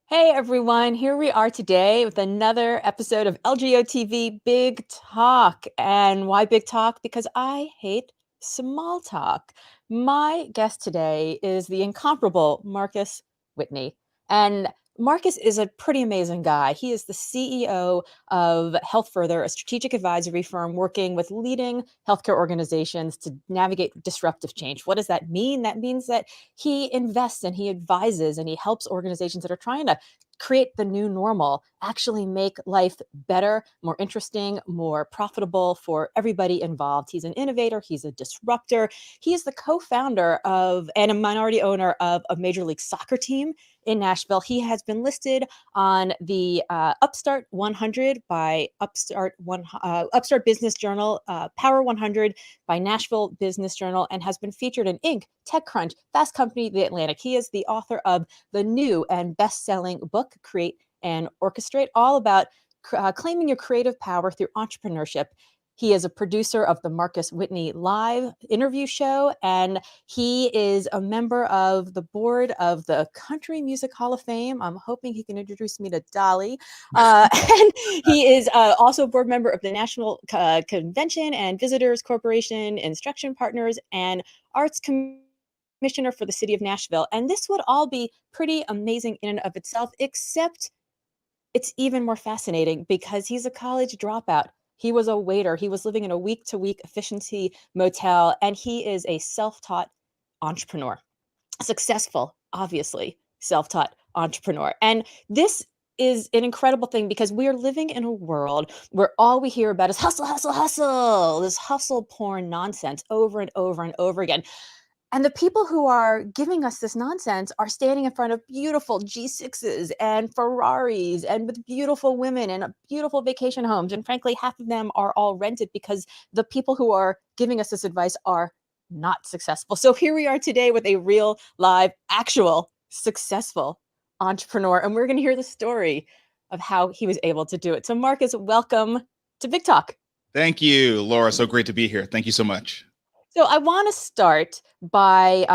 Hey everyone, here we are today with another episode of LGOtv Big Talk. And why Big Talk? Because I hate small talk. My guest today is the incomparable Marcus Whitney. And Marcus is a pretty amazing guy. He is the CEO of Health Further, a strategic advisory firm working with leading healthcare organizations to navigate disruptive change. What does that mean? That means that he invests and he advises and he helps organizations that are trying to create the new normal, actually make life better, more interesting, more profitable for everybody involved. He's an innovator, he's a disruptor. He is the co-founder of and a minority owner of a Major League Soccer team in Nashville. He has been listed on the Upstart 100 by Upstart Business Journal, Power 100 by Nashville Business Journal, and has been featured in Inc., TechCrunch, Fast Company, The Atlantic. He is the author of the new and best-selling book, Create and Orchestrate, all about claiming your creative power through entrepreneurship. He is a producer of the Marcus Whitney Live interview show, and he is a member of the board of the Country Music Hall of Fame. I'm hoping he can introduce me to Dolly. And he is also a board member of the National Convention and Visitors Corporation, Instruction Partners, and Arts Commissioner for the city of Nashville. And this would all be pretty amazing in and of itself, except it's even more fascinating because he's a college dropout. He was a waiter. He was living in a week-to-week efficiency motel, and he is a self-taught entrepreneur, successful, obviously, self-taught entrepreneur. And this is an incredible thing because we are living in a world where all we hear about is hustle, hustle, hustle, this hustle porn nonsense over and over and over again. And the people who are giving us this nonsense are standing in front of beautiful G6s and Ferraris and with beautiful women and beautiful vacation homes. And frankly, half of them are all rented because the people who are giving us this advice are not successful. So here we are today with a real, live, actual, successful entrepreneur. And we're going to hear the story of how he was able to do it. So Marcus, welcome to Big Talk. Thank you, Laura. So great to be here. Thank you so much. So I want to start by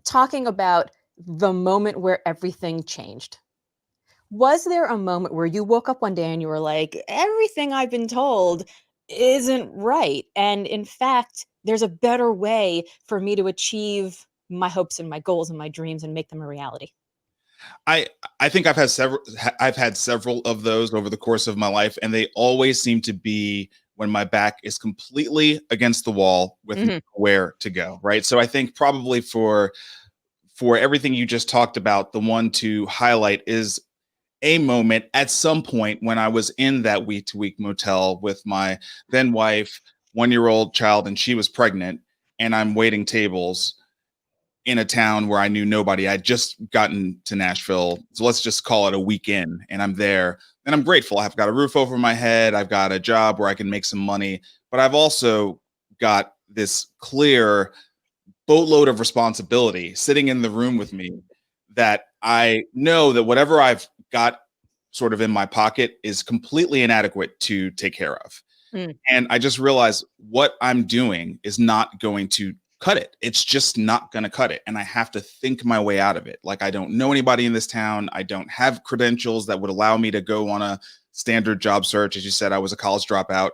talking about the moment where everything changed. Was there a moment where you woke up one day and you were like, everything I've been told isn't right? And in fact, there's a better way for me to achieve my hopes and my goals and my dreams and make them a reality. I think I've had several of those over the course of my life, and they always seem to be when my back is completely against the wall with nowhere to go, right? So I think probably for everything you just talked about, the one to highlight is a moment at some point when I was in that week-to-week motel with my then wife, 1-year-old child, and she was pregnant, and I'm waiting tables in a town where I knew nobody. I'd just gotten to Nashville, so let's just call it a weekend, and I'm there, and I'm grateful. I've got a roof over my head. I've got a job where I can make some money, but I've also got this clear boatload of responsibility sitting in the room with me that I know that whatever I've got sort of in my pocket is completely inadequate to take care of. And I just realized what I'm doing is not going to cut it. It's just not going to cut it. And I have to think my way out of it. Like, I don't know anybody in this town. I don't have credentials that would allow me to go on a standard job search. As you said, I was a college dropout.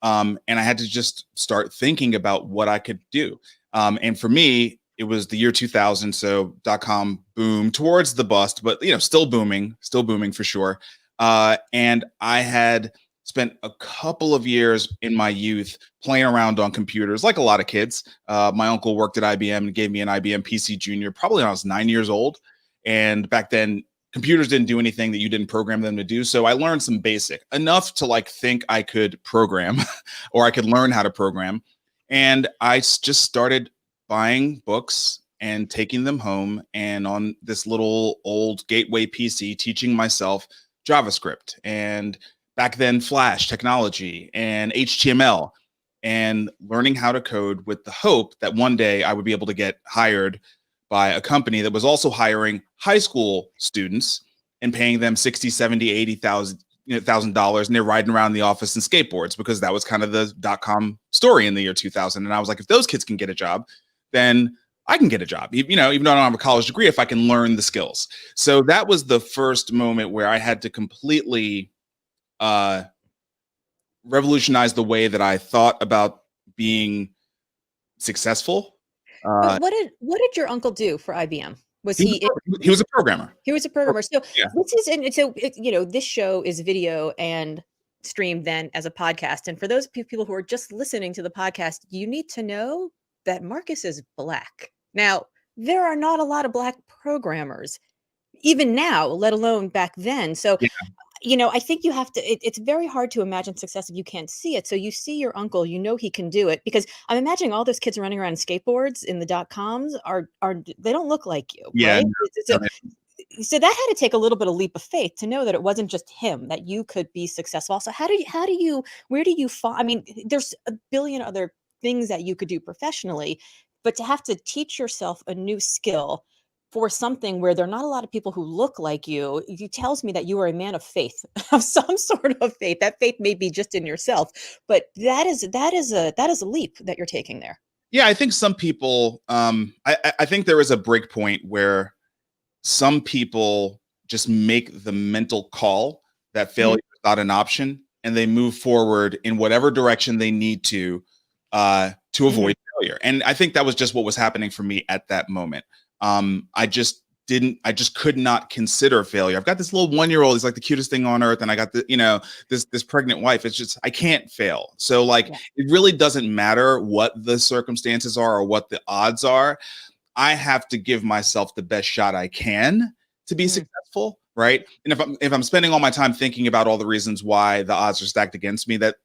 And I had to just start thinking about what I could do. And for me, it was the year 2000. So .com boom towards the bust, but still booming for sure. And I had spent a couple of years in my youth playing around on computers, like a lot of kids. My uncle worked at IBM and gave me an IBM PC Junior, probably when I was 9 years old. And back then, computers didn't do anything that you didn't program them to do. So I learned some basic, enough to think I could program or I could learn how to program. And I just started buying books and taking them home, and on this little old gateway PC, teaching myself JavaScript and back then Flash technology and HTML, and learning how to code with the hope that one day I would be able to get hired by a company that was also hiring high school students and paying them $60,000, $70,000, $80,000, and they're riding around the office in skateboards, because that was kind of the .com story in the year 2000. And I was like, if those kids can get a job, then I can get a job, even though I don't have a college degree, if I can learn the skills. So that was the first moment where I had to completely revolutionize the way that I thought about being successful. But Uh, what did your uncle do for IBM? Was he, was he a, he was a programmer. he was a programmer? So Yeah. this is and so this show is video and streamed then as a podcast. And for those people who are just listening to the podcast, you need to know that Marcus is Black. Now, there are not a lot of Black programmers, even now, let alone back then. So I think you have to, it's very hard to imagine success if you can't see it. So you see your uncle, he can do it, because I'm imagining all those kids running around in skateboards in the .coms they don't look like you, Yeah. right? No, So that had to take a little bit of leap of faith to know that it wasn't just him, that you could be successful. So where do you find, I mean, there's a billion other things that you could do professionally, but to have to teach yourself a new skill for something where there are not a lot of people who look like you, it tells me that you are a man of faith, of some sort of faith. That faith may be just in yourself, but that is a leap that you're taking there. Yeah, I think some people, I think there is a break point where some people just make the mental call that failure is not an option, and they move forward in whatever direction they need to avoid failure. And I think that was just what was happening for me at that moment. I just could not consider failure. I've got this little 1-year-old. He's like the cutest thing on earth. And I got this pregnant wife. It's just, I can't fail. So it really doesn't matter what the circumstances are or what the odds are. I have to give myself the best shot I can to be successful. Right. And if I'm spending all my time thinking about all the reasons why the odds are stacked against me, that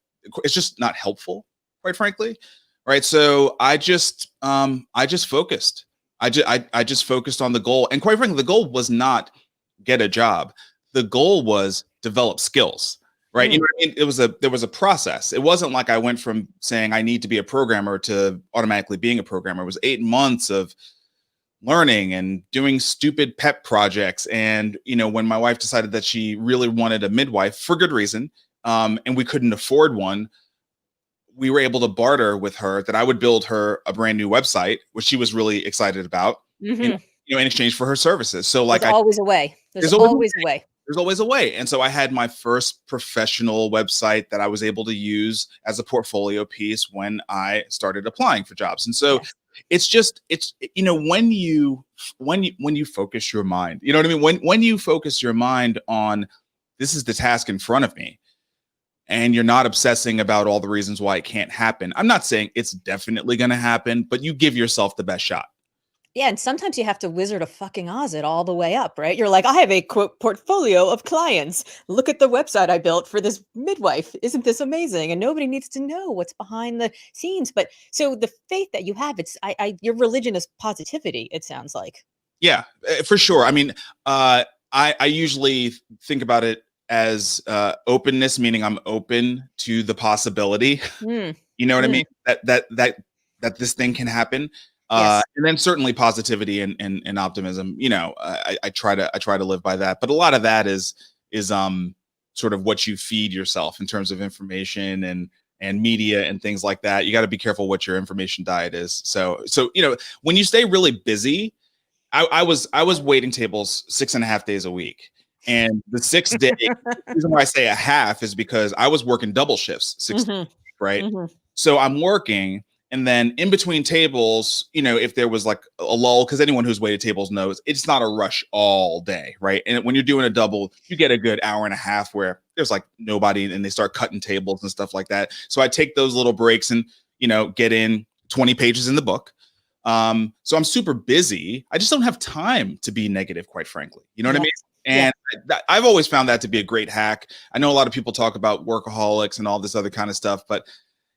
it's just not helpful, quite frankly. Right. So I just focused. I just focused on the goal. And quite frankly, the goal was not get a job. The goal was develop skills, right? You know what I mean? There was a process. It wasn't like I went from saying I need to be a programmer to automatically being a programmer. It was 8 months of learning and doing stupid pet projects. And, when my wife decided that she really wanted a midwife for good reason, and we couldn't afford one, we were able to barter with her that I would build her a brand new website, which she was really excited about, in exchange for her services. So there's always a way. There's always a way. There's always a way. And so I had my first professional website that I was able to use as a portfolio piece when I started applying for jobs. And so it's when you focus your mind, you know what I mean? When you focus your mind on, this is the task in front of me, and you're not obsessing about all the reasons why it can't happen. I'm not saying it's definitely going to happen, but you give yourself the best shot. Yeah, and sometimes you have to Wizard of fucking Oz it all the way up, right? You're like, I have a quote portfolio of clients. Look at the website I built for this midwife. Isn't this amazing? And nobody needs to know what's behind the scenes. But so the faith that you have, your religion is positivity, it sounds like. Yeah, for sure. I mean, I usually think about it as openness, meaning I'm open to the possibility. You know what I mean? That this thing can happen. And then certainly positivity and optimism. I try to live by that. But a lot of that is sort of what you feed yourself in terms of information and media and things like that. You got to be careful what your information diet is. So when you stay really busy, I was waiting tables 6.5 days a week. And the 6th day, the reason why I say a half is because I was working double shifts 6 days a week, right? So I'm working, and then in between tables, if there was like a lull, because anyone who's waited tables knows it's not a rush all day, right? And when you're doing a double, you get a good hour and a half where there's like nobody, and they start cutting tables and stuff like that. So I take those little breaks and get in 20 pages in the book. So I'm super busy. I just don't have time to be negative, quite frankly. You know what I mean? And I've always found that to be a great hack. I know a lot of people talk about workaholics and all this other kind of stuff, but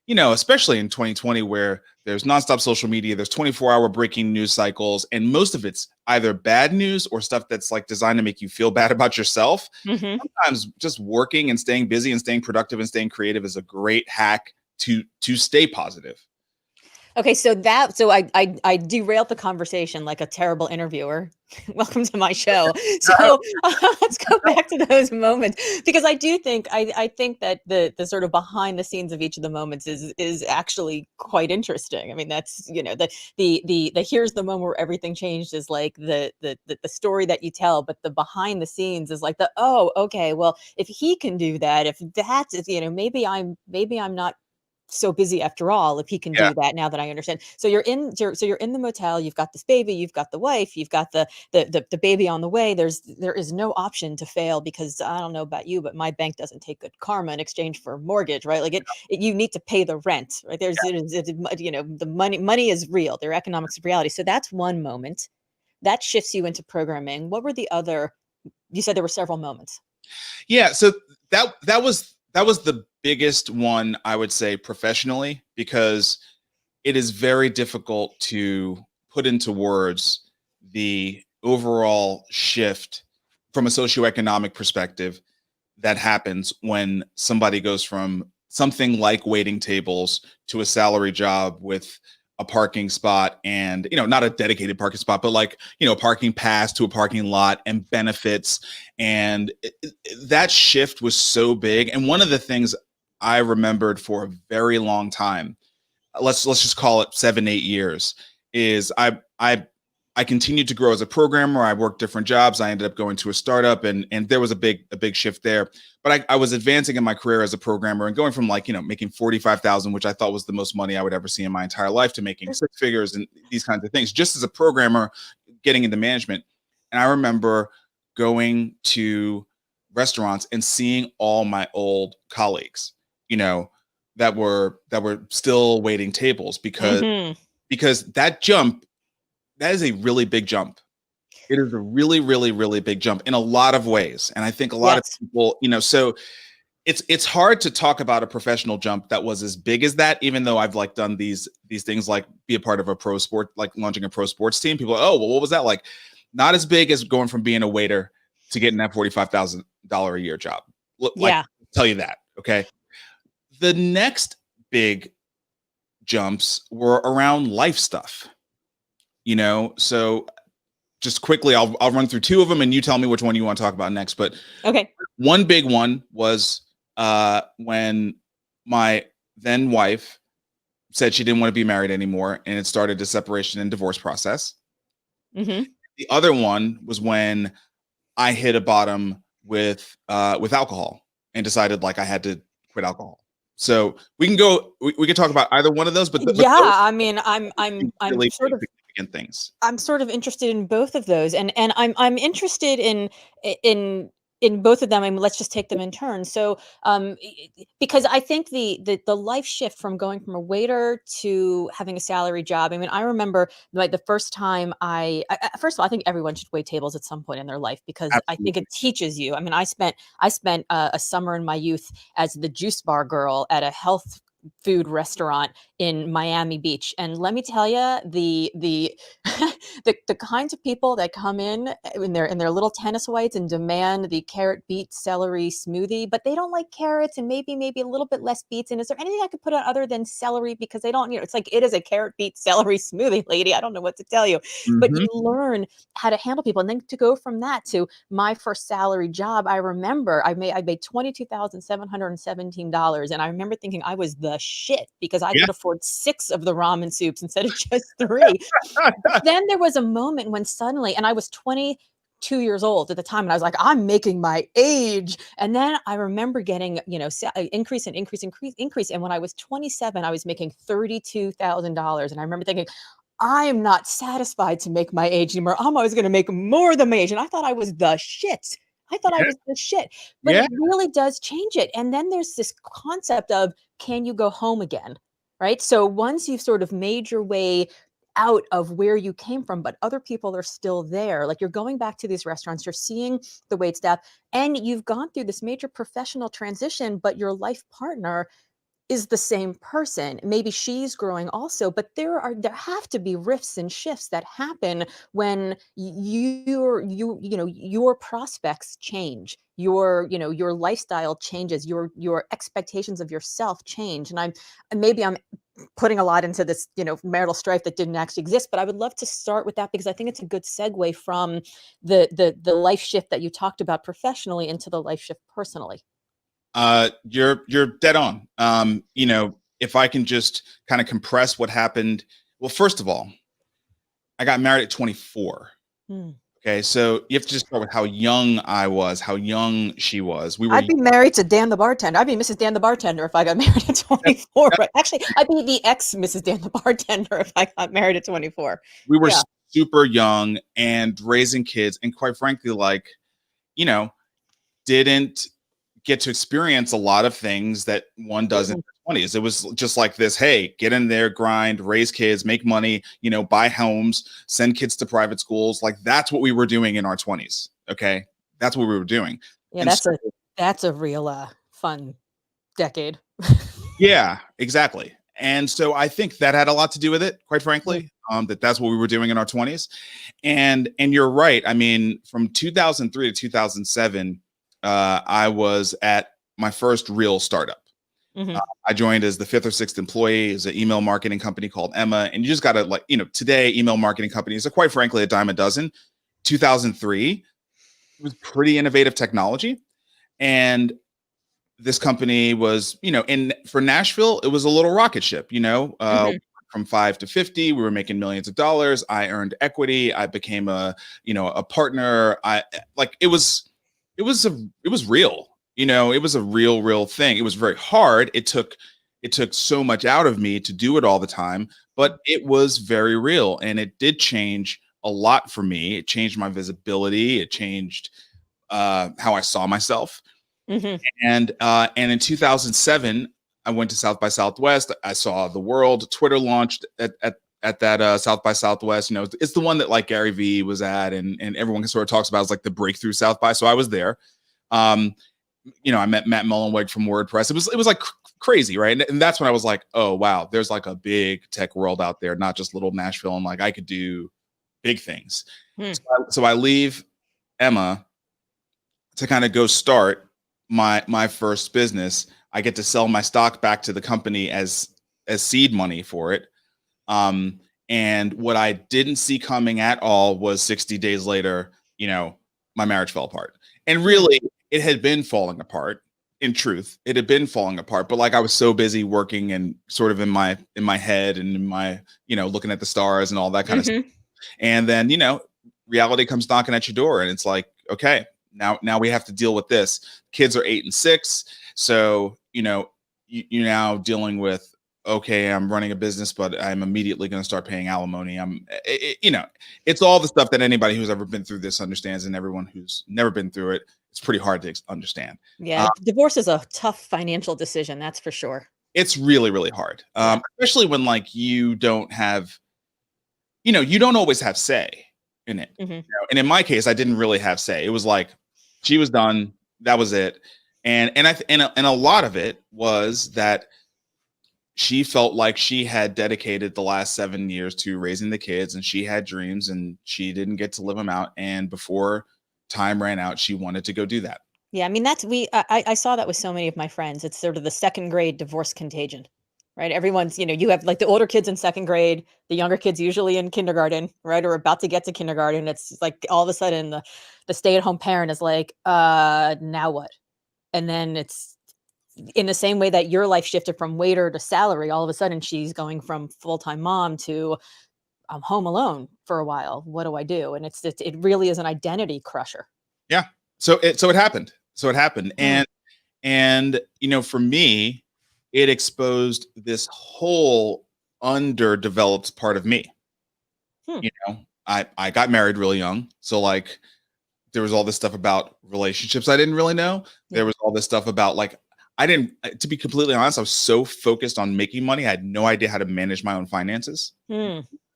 especially in 2020, where there's nonstop social media, there's 24-hour breaking news cycles, and most of it's either bad news or stuff that's like designed to make you feel bad about yourself. Sometimes just working and staying busy and staying productive and staying creative is a great hack to stay positive. Okay, so I derailed the conversation like a terrible interviewer. Welcome to my show. So let's go back to those moments because I do think I think that the sort of behind the scenes of each of the moments is actually quite interesting. I mean, that's the here's the moment where everything changed is like the story that you tell, but the behind the scenes is like the oh okay, well if he can do that, if that's maybe I'm not so busy after all if he can Yeah. do that now that I understand. So you're in the motel, you've got this baby, you've got the wife, you've got the baby on the way. There is no option to fail because I don't know about you, but my bank doesn't take good karma in exchange for a mortgage, right? Like it you need to pay the rent, right? The money is real. Their economics of reality. So that's one moment that shifts you into programming. What were the other? You said there were several moments. Yeah, so that was the biggest one I would say professionally because it is very difficult to put into words the overall shift from a socioeconomic perspective that happens when somebody goes from something like waiting tables to a salary job with a parking spot and not a dedicated parking spot but like parking pass to a parking lot and benefits and that shift was so big. And one of the things I remembered for a very long time, let's just call it 7-8 years, is I continued to grow as a programmer. I worked different jobs. I ended up going to a startup, and there was a big shift there. But I was advancing in my career as a programmer and going from like making 45,000, which I thought was the most money I would ever see in my entire life, to making six figures and these kinds of things. Just as a programmer, getting into management, and I remember going to restaurants and seeing all my old colleagues, you know, that were still waiting tables Hmm. because that is a really big jump. It is a really, really, really big jump in a lot of ways. And I think a lot of Yes. people, so it's hard to talk about a professional jump that was as big as that, even though I've like done these things like be a part of a pro sport, like launching a pro sports team. People are, oh, well, what was that like? Not as big as going from being a waiter to getting that $45,000 a year job. Like, Yeah. tell you that. Okay. The next big jumps were around life stuff, so just quickly, I'll run through two of them, and you tell me which one you want to talk about next. But Okay. one big one was when my then wife said she didn't want to be married anymore, and it started the separation and divorce process. Hmm. The other one was when I hit a bottom with alcohol and decided like I had to quit alcohol. So we can talk about either one of those, but Yeah. those I mean, are really big, significant things. I'm sort of interested in both of those, and I'm interested in in both of them. I mean, let's just take them in turn. So, because I think the life shift from going from a waiter to having a salary job. I mean, I remember like the first time first of all, I think everyone should wait tables at some point in their life because I think Absolutely. it teaches you. I mean, I spent a summer in my youth as the juice bar girl at a health food restaurant in Miami Beach. And let me tell you, the the kinds of people that come in their little tennis whites and demand the carrot beet celery smoothie, but they don't like carrots and maybe a little bit less beets. And is there anything I could put on other than celery? Because they don't, it's like it is a carrot beet celery smoothie, lady. I don't know what to tell you. But you Mhm. learn how to handle people. And then to go from that to my first salary job, I remember I made $22,717. And I remember thinking I was the shit because I Yeah. could afford six of the ramen soups instead of just three. But then there was a moment when suddenly, and I was 22 years old at the time, and I was like, I'm making my age. And then I remember getting, increase and increase, increase, increase. And when I was 27, I was making $32,000. And I remember thinking, I am not satisfied to make my age anymore. I'm always going to make more than my age. And I thought I was the shit. I thought I Yeah. was the shit. But it Yeah. really does change it. And then there's this concept of can you go home again? Right. So once you've sort of made your way out of where you came from, but other people are still there, like you're going back to these restaurants, you're seeing the wait staff, and you've gone through this major professional transition, but your life partner is the same person. Maybe she's growing also, but there have to be rifts and shifts that happen when your prospects change, your lifestyle changes, your expectations of yourself change. And I'm putting a lot into this, marital strife that didn't actually exist, but I would love to start with that because I think it's a good segue from the life shift that you talked about professionally into the life shift personally. You're dead on. If I can just kind of compress what happened. Well, first of all, I got married at 24. Hmm. Okay, so you have to just start with how young I was, how young she was. I'd be married to Dan the bartender. I'd be Mrs. Dan the bartender if I got married at 24. Right? Actually, I'd be the ex Mrs. Dan the bartender if I got married at 24. We were Yeah. super young and raising kids, and quite frankly, didn't get to experience a lot of things that one does in their 20s. It was just like this, hey, get in there, grind, raise kids, make money, buy homes, send kids to private schools. Like that's what we were doing in our 20s. Okay. That's what we were doing. Yeah, And that's a real fun decade. yeah, exactly. And so I think that had a lot to do with it, quite frankly, that's what we were doing in our 20s. And you're right. I mean, from 2003 to 2007, I was at my first real startup. Mm-hmm. I joined as the fifth or sixth employee. It's an email marketing company called Emma. And you just got to today, email marketing companies are quite frankly a dime a dozen. 2003, it was pretty innovative technology. And this company was, for Nashville, it was a little rocket ship, from 5 to 50, we were making millions of dollars. I earned equity. I became a partner. It was real. It was a real thing. It was very hard. It took so much out of me to do it all the time, but it was very real. And it did change a lot for me. It changed my visibility. It changed how I saw myself. Mm-hmm. And in 2007, I went to South by Southwest. I saw the world. Twitter launched at that South by Southwest. It's the one that like Gary Vee was at, and everyone sort of talks about as like the breakthrough South by. So I was there. I met Matt Mullenweg from WordPress. It was like crazy, right? And that's when I was like, oh wow, there's like a big tech world out there, not just little Nashville, and like I could do big things. So I leave Emma to kind of go start my first business. I get to sell my stock back to the company as seed money for it. And what I didn't see coming at all was 60 days later, my marriage fell apart. And really, it had been falling apart. In truth, it had been falling apart. But like I was so busy working and sort of in my head and in my, looking at the stars and all that kind of stuff. And then, reality comes knocking at your door, and it's like, okay, now we have to deal with this. Kids are 8 and 6. So, you're now dealing with, okay, I'm running a business, but I'm immediately going to start paying alimony. It's all the stuff that anybody who's ever been through this understands, and everyone who's never been through it, it's pretty hard to understand. Yeah. Divorce is a tough financial decision. That's for sure. It's really, really hard. Especially when like you don't have, you don't always have say in it. Mm-hmm. And in my case, I didn't really have say. It was like, she was done. That was it. And a lot of it was that she felt like she had dedicated the last 7 years to raising the kids, and she had dreams and she didn't get to live them out. And before time ran out, she wanted to go do that. Yeah. I mean, I saw that with so many of my friends. It's sort of the second grade divorce contagion, right? Everyone's, you have like the older kids in second grade, the younger kids usually in kindergarten, right? Or about to get to kindergarten. It's like all of a sudden the stay-at-home parent is like, now what? And then it's in the same way that your life shifted from waiter to salary. All of a sudden she's going from full-time mom to I'm home alone for a while. What do I do? And it really is an identity crusher. Yeah. So it happened. And for me, it exposed this whole underdeveloped part of me. I got married really young. So like there was all this stuff about relationships I didn't really know. There was all this stuff about like, to be completely honest, I was so focused on making money. I had no idea how to manage my own finances.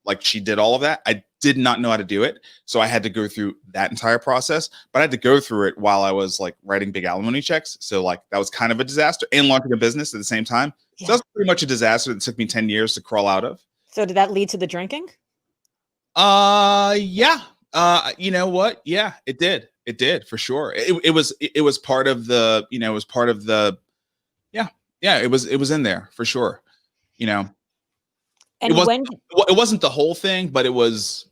Like she did all of that. I did not know how to do it. So I had to go through that entire process, but I had to go through it while I was like writing big alimony checks. So like that was kind of a disaster, and launching a business at the same time. So Yeah. that's pretty much a disaster that took me 10 years to crawl out of. So did that lead to the drinking? Yeah. You know what? Yeah, it did. It did for sure. It was part of the, you know, it was part of the, yeah, yeah, it was in there for sure. You know, it And wasn't, when it wasn't the whole thing, but it was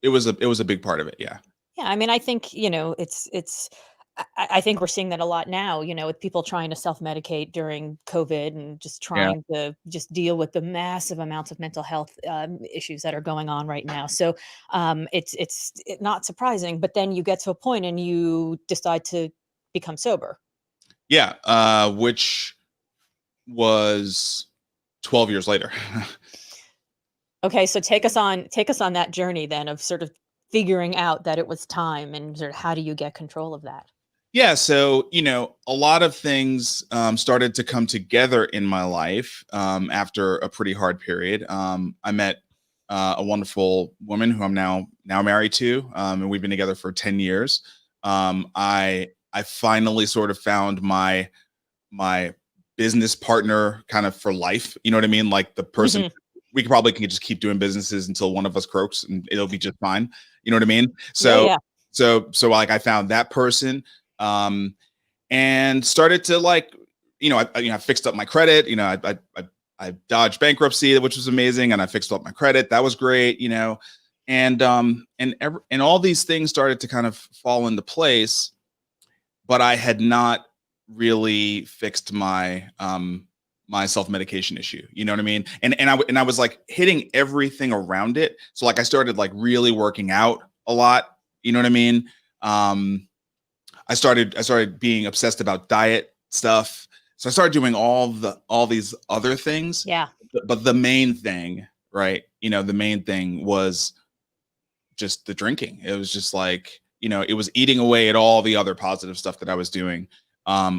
a big part of it. Yeah. Yeah, I mean, I think, it's I think we're seeing that a lot now, with people trying to self-medicate during COVID and just Yeah. trying to just deal with the massive amounts of mental health, issues that are going on right now. So, not surprising, but then you get to a point and you decide to become sober. Yeah. Which was 12 years later. Okay, so take us on that journey then of sort of figuring out that it was time and sort of how do you get control of that? Yeah, so you know, a lot of things started to come together in my life after a pretty hard period. I met a wonderful woman who I'm now married to, and we've been together for 10 years. I finally sort of found my business partner kind of for life. You know what I mean? Like the person Mhm. we probably can just keep doing businesses until one of us croaks, and it'll be just fine. You know what I mean? Yeah, So yeah. like I found that person. Um, and started to like, I fixed up my credit. I dodged bankruptcy, which was amazing, and I fixed up my credit. That was great, and all these things started to kind of fall into place, but I had not really fixed my self medication issue. You know what I mean? And I was like hitting everything around it. So like I started like really working out a lot. You know what I mean? Um, I started being obsessed about diet stuff. So I started doing all these other things, Yeah. but the main thing, right? The main thing was just the drinking. It was just like, it was eating away at all the other positive stuff that I was doing,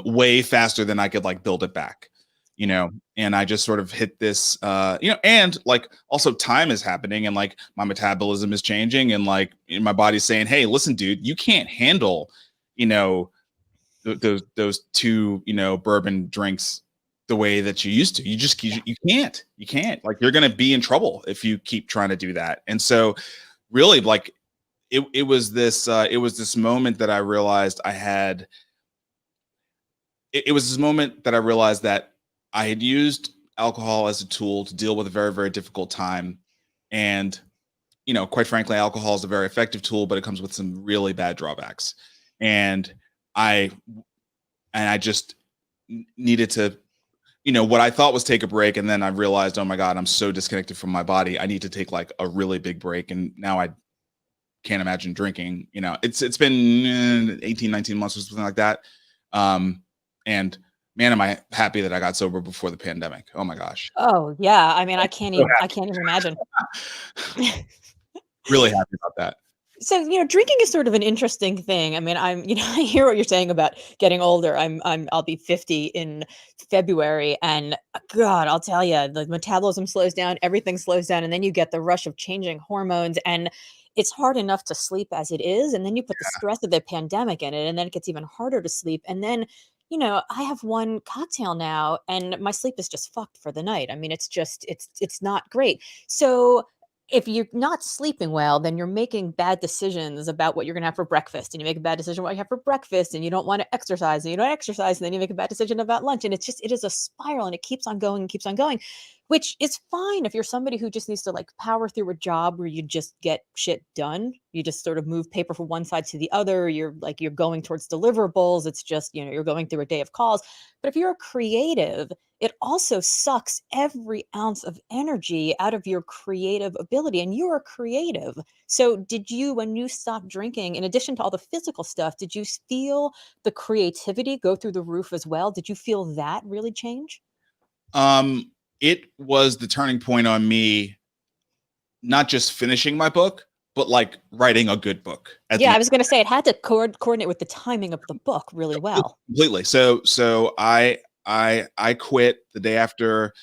way faster than I could like build it back, and I just sort of hit this, and like also time is happening and like my metabolism is changing and like my body's saying, hey, listen, dude, you can't handle, you know, those two, bourbon drinks the way that you used to. You just Yeah. you can't like you're gonna be in trouble if you keep trying to do that. And so really like it was this moment that I realized I had it was this moment that I realized that I had used alcohol as a tool to deal with a very, very difficult time. And, quite frankly, alcohol is a very effective tool, but it comes with some really bad drawbacks. And I I just needed to, what I thought was take a break. And then I realized, oh my God, I'm so disconnected from my body. I need to take like a really big break. And now I can't imagine drinking. It's been 18, 19 months or something like that. And man, am I happy that I got sober before the pandemic. Oh my gosh. Oh, yeah. I mean, So I can't even imagine. really happy about that. So, drinking is sort of an interesting thing. I mean, I hear what you're saying about getting older. I'll be 50 in February, and God, I'll tell you, the metabolism slows down, everything slows down, and then you get the rush of changing hormones, and it's hard enough to sleep as it is, and then you put the stress of the pandemic in it, and then it gets even harder to sleep. And then, I have one cocktail now, and my sleep is just fucked for the night. I mean, it's not great. So if you're not sleeping well, then you're making bad decisions about what you're gonna have for breakfast, and you make a bad decision what you have for breakfast, and you don't wanna exercise, and you don't exercise, and then you make a bad decision about lunch, and it is a spiral, and it keeps on going and keeps on going, which is fine if you're somebody who just needs to, like, power through a job where you just get shit done. You just sort of move paper from one side to the other, you're going towards deliverables, it's just, you're going through a day of calls. But if you're a creative, it also sucks every ounce of energy out of your creative ability, and you're a creative. So did you, when you stopped drinking, in addition to all the physical stuff, did you feel the creativity go through the roof as well? Did you feel that really change? Um, it was the turning point on me, not just finishing my book, but like writing a good book at Yeah, the I was gonna say it had to coordinate with the timing of the book really well. completely. So I quit the day after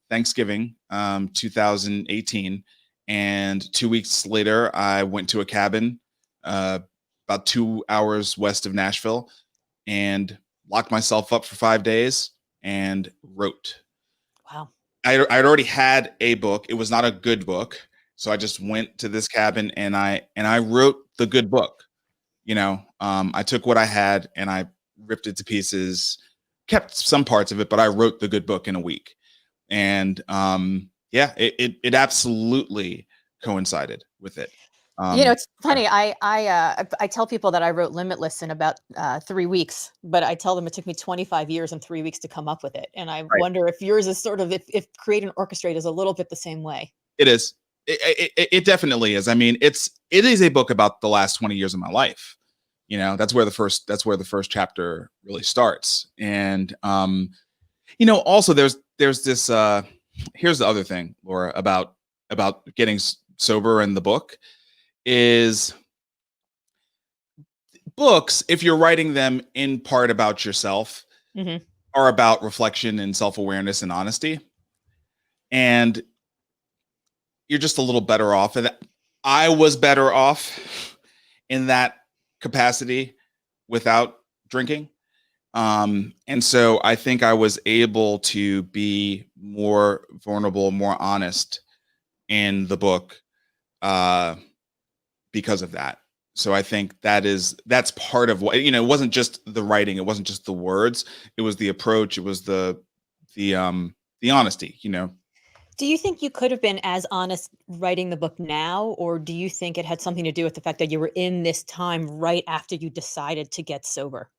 Thanksgiving, 2018, and 2 weeks later I went to a cabin uh, about 2 hours west of Nashville and locked myself up for 5 days and wrote. Wow. I'd already had a book. It was not a good book. So I just went to this cabin and I wrote the good book. I took what I had and I ripped it to pieces, kept some parts of it, but I wrote the good book in a week. And yeah, it absolutely coincided with it. It's Yeah, funny. I tell people that I wrote Limitless in about 3 weeks, but I tell them it took me 25 years and 3 weeks to come up with it. And I right. wonder if yours is sort of if create and orchestrate is a little bit the same way. It is. It definitely is. I mean, it is a book about the last 20 years of my life. That's where the first chapter really starts. And also there's this here's the other thing, Laura, about getting sober in the book is books, if you're writing them in part about yourself, Hmm. are about reflection and self-awareness and honesty. And you're just a little better off. And I was better off in that capacity without drinking. And so I think I was able to be more vulnerable, more honest in the book uh, because of that. So I think that's part of what, it wasn't just the writing, it wasn't just the words, it was the approach, it was the honesty. Do you think you could have been as honest writing the book now, or do you think it had something to do with the fact that you were in this time right after you decided to get sober?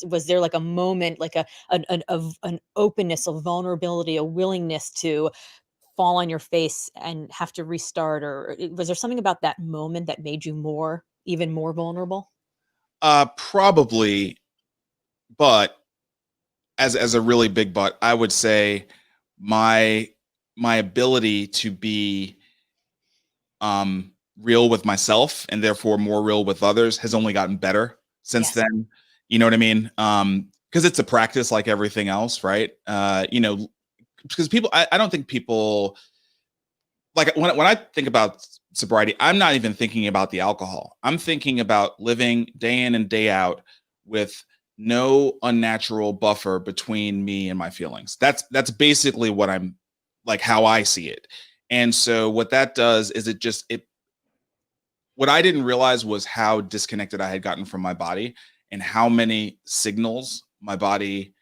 Was there like a moment, like an openness, a vulnerability, a willingness to fall on your face and have to restart, or was there something about that moment that made you even more vulnerable? Probably, but as a really big but, I would say my my ability to be real with myself and therefore more real with others has only gotten better since Yes. then. You know what I mean? Because it's a practice like everything else, right? Because I don't think people like when I think about sobriety, I'm not even thinking about the alcohol. I'm thinking about living day in and day out with no unnatural buffer between me and my feelings. That's basically what I'm like how I see it. And so what that does is it what I didn't realize was how disconnected I had gotten from my body and how many signals my body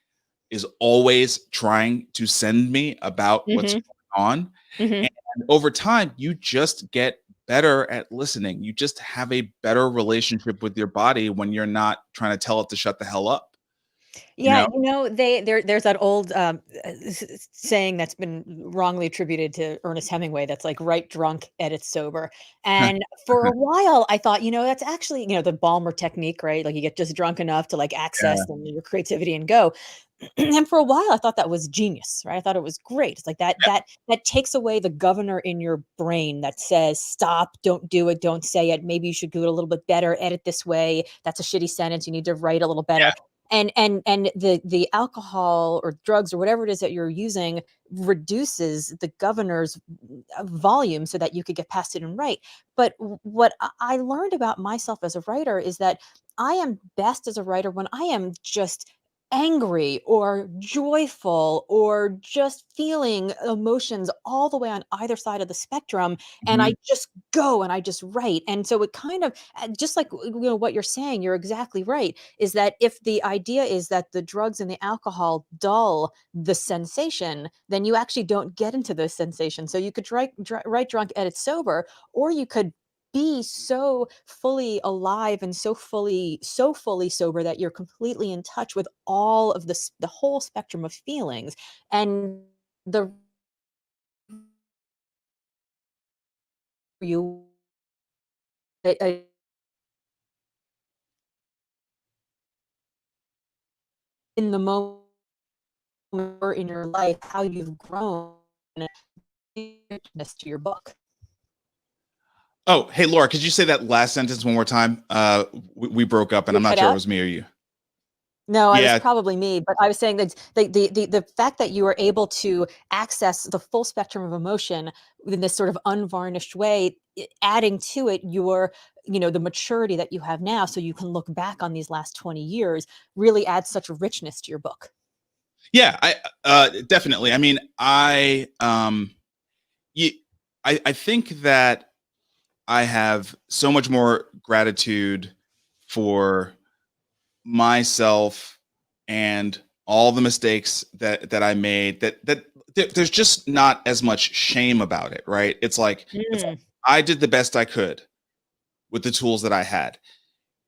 is always trying to send me about what's Mhm. going on. Mhm. And over time, you just get better at listening. You just have a better relationship with your body when you're not trying to tell it to shut the hell up, you Yeah, know? there's that old, saying that's been wrongly attributed to Ernest Hemingway that's like, "Write drunk, edit sober," and for a while, I thought, that's actually, the Balmer technique, right? Like, you get just drunk enough to, like, access Yeah, your creativity and go. And for a while, I thought that was genius, right? I thought it was great. It's like that takes away the governor in your brain that says, "Stop, don't do it, don't say it. Maybe you should do it a little bit better. Edit this way. That's a shitty sentence. You need to write a little better." And the alcohol or drugs or whatever it is that you're using reduces the governor's volume so that you could get past it and write. But what I learned about myself as a writer is that I am best as a writer when I am just angry or joyful or just feeling emotions all the way on either side of the spectrum, and I mhm, just go and I just write. And so it kind of just like what you're saying, you're exactly right, is that if the idea is that the drugs and the alcohol dull the sensation, then you actually don't get into those sensations. So you could write drunk, edit sober, or you could be so fully alive and so fully sober that you're completely in touch with all of the whole spectrum of feelings. And the you in the moment in your life, how you've grown to your book. Oh, hey, Laura, could you say that last sentence one more time? We broke up, and You I'm not cut sure if it out? was me or you. No, I was Yeah, probably me, but I was saying that the fact that you are able to access the full spectrum of emotion in this sort of unvarnished way, adding to it the maturity that you have now, so you can look back on these last 20 years, really adds such richness to your book. Yeah, definitely. I mean, ye- I think that I have so much more gratitude for myself and all the mistakes that I made, there's just not as much shame about it, right? It's like Mm, I did the best I could with the tools that I had.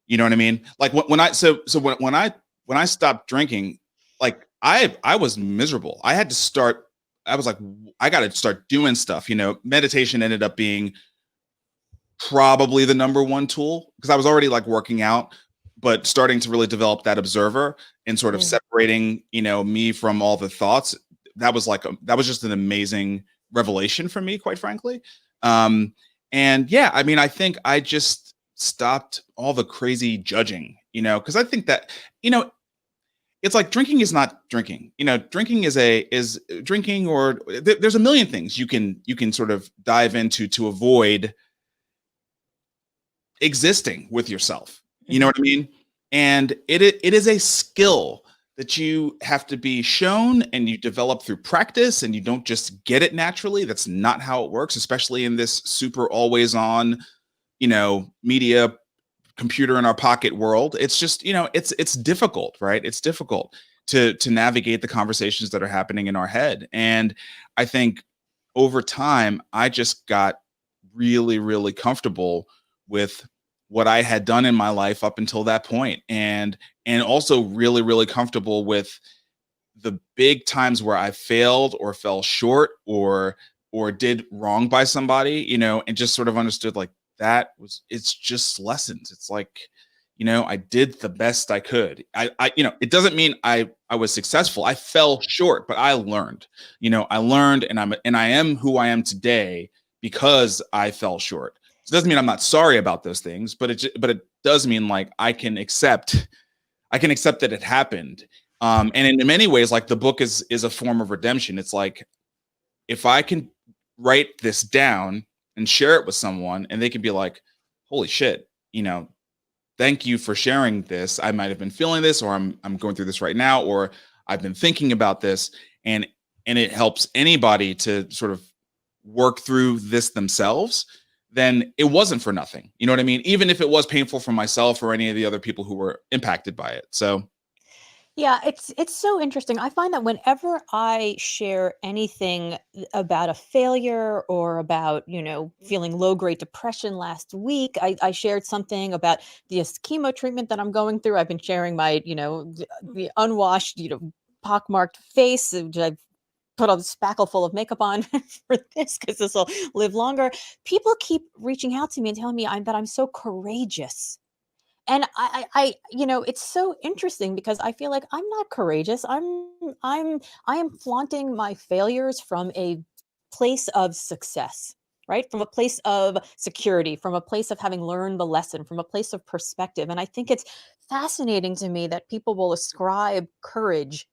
You know what I mean? Like when I so when I stopped drinking, like I was miserable. I had to start. I was like, I got to start doing stuff. Meditation ended up being probably the number one tool because I was already like working out, but starting to really develop that observer and sort of mm. separating, me from all the thoughts. That was just an amazing revelation for me, quite frankly. Um, and yeah, I mean, I think I just stopped all the crazy judging, because I think that, you know, it's like drinking is not drinking. Drinking is drinking, or there's a million things you can sort of dive into to avoid existing with yourself. You know Mhm. what I mean? And it is a skill that you have to be shown and you develop through practice, and you don't just get it naturally. That's not how it works, especially in this super always on, media computer in our pocket world. It's just, it's difficult, right? It's difficult to navigate the conversations that are happening in our head. And I think over time I just got really, really comfortable with what I had done in my life up until that point, and also really, really comfortable with the big times where I failed or fell short or did wrong by somebody, and just sort of understood like it's just lessons. It's like, I did the best I could. It doesn't mean I was successful. I fell short, but I learned. I learned, and I am who I am today because I fell short. So it doesn't mean I'm not sorry about those things, but it does mean like I can accept that it happened. And in many ways, like the book is a form of redemption. It's like if I can write this down and share it with someone, and they can be like, "Holy shit!" Thank you for sharing this. I might have been feeling this, or I'm going through this right now, or I've been thinking about this, and it helps anybody to sort of work through this themselves. Then it wasn't for nothing. You know what I mean? Even if it was painful for myself or any of the other people who were impacted by it. So Yeah, it's so interesting. I find that whenever I share anything about a failure or about, feeling low grade depression last week, I shared something about this chemo treatment that I'm going through. I've been sharing my, the unwashed, pockmarked face, which I've put a spackle full of makeup on for this because this will live longer. People keep reaching out to me and telling me that I'm so courageous, and it's so interesting because I feel like I'm not courageous. I am flaunting my failures from a place of success, right? From a place of security, from a place of having learned the lesson, from a place of perspective. And I think it's fascinating to me that people will ascribe courage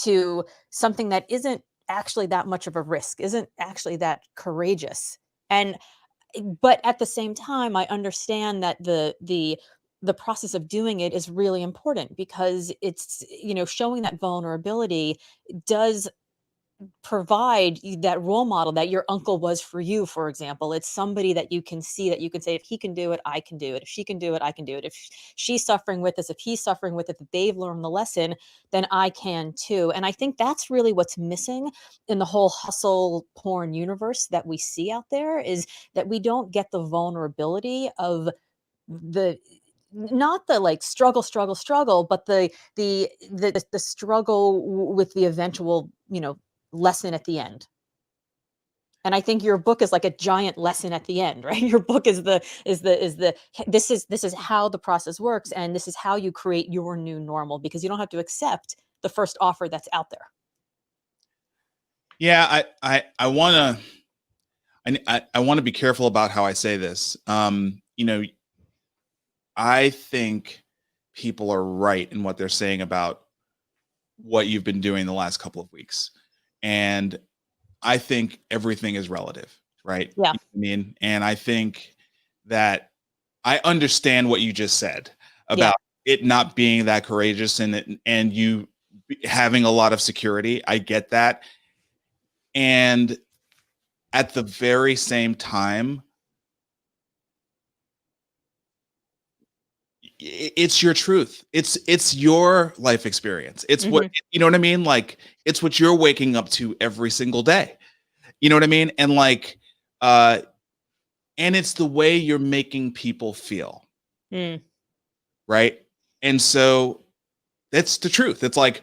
to something that isn't actually that much of a risk, isn't actually that courageous. And but at the same time, I understand that the process of doing it is really important because it's, showing that vulnerability does provide that role model that your uncle was for you, for example. It's somebody that you can see, that you can say, if he can do it, I can do it. If she can do it, I can do it. If she's suffering with this, if he's suffering with it, that they've learned the lesson, then I can too. And I think that's really what's missing in the whole hustle porn universe that we see out there, is that we don't get the vulnerability of the not the like struggle, but the struggle with the eventual, lesson at the end. And I think your book is like a giant lesson at the end, right? Your book is the this is how the process works, and this is how you create your new normal, because you don't have to accept the first offer that's out there. yeah, I want to I want to be careful about how I say this. I think people are right in what they're saying about what you've been doing the last couple of weeks. And I think everything is relative, right? Yeah. You know what I mean? And I think that I understand what you just said Yeah. about it not being that courageous, and you having a lot of security. I get that. And at the very same time, it's your truth. It's your life experience. It's what, you know what I mean? Like, it's what you're waking up to every single day. You know what I mean? And like, and it's the way you're making people feel. Right. And so that's the truth. It's like